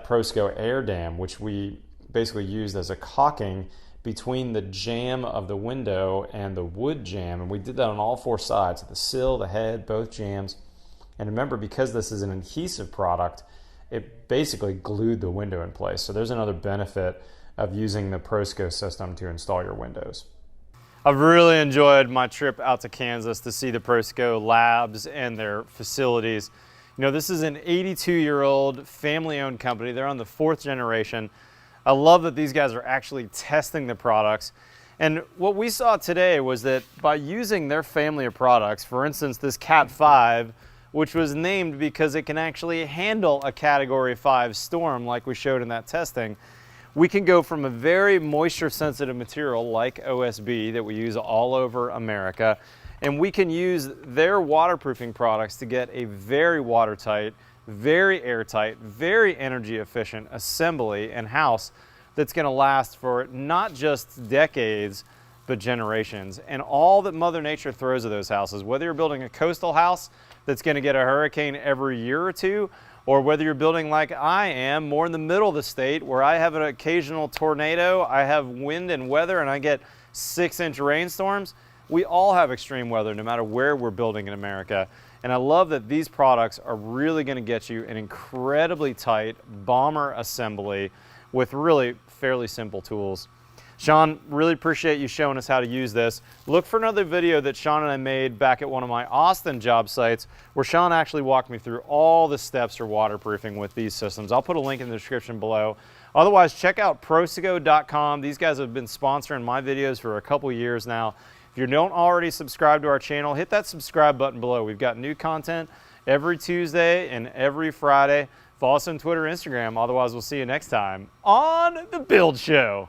that Prosco air dam, which we basically used as a caulking between the jamb of the window and the wood jamb. And we did that on all four sides, the sill, the head, both jambs. And remember, because this is an adhesive product, it basically glued the window in place. So there's another benefit of using the Prosco system to install your windows. I've really enjoyed my trip out to Kansas to see the Prosco labs and their facilities. You know, this is an 82-year-old family-owned company. They're on the 4th generation. I love that these guys are actually testing the products. And what we saw today was that by using their family of products, for instance, this Cat 5, which was named because it can actually handle a Category 5 storm like we showed in that testing, we can go from a very moisture sensitive material like OSB that we use all over America, and we can use their waterproofing products to get a very watertight, very airtight, very energy efficient assembly and house that's going to last for not just decades, but generations. And all that Mother Nature throws at those houses, whether you're building a coastal house that's going to get a hurricane every year or two, or whether you're building like I am, more in the middle of the state where I have an occasional tornado, I have wind and weather, and I get 6-inch rainstorms. We all have extreme weather no matter where we're building in America. And I love that these products are really going to get you an incredibly tight bomber assembly with really fairly simple tools. Sean, really appreciate you showing us how to use this. Look for another video that Sean and I made back at one of my Austin job sites where Sean actually walked me through all the steps for waterproofing with these systems. I'll put a link in the description below. Otherwise, check out Prosco.com. These guys have been sponsoring my videos for a couple years now. If you don't already subscribe to our channel, hit that subscribe button below. We've got new content every Tuesday and every Friday. Follow us on Twitter and Instagram. Otherwise, we'll see you next time on The Build Show.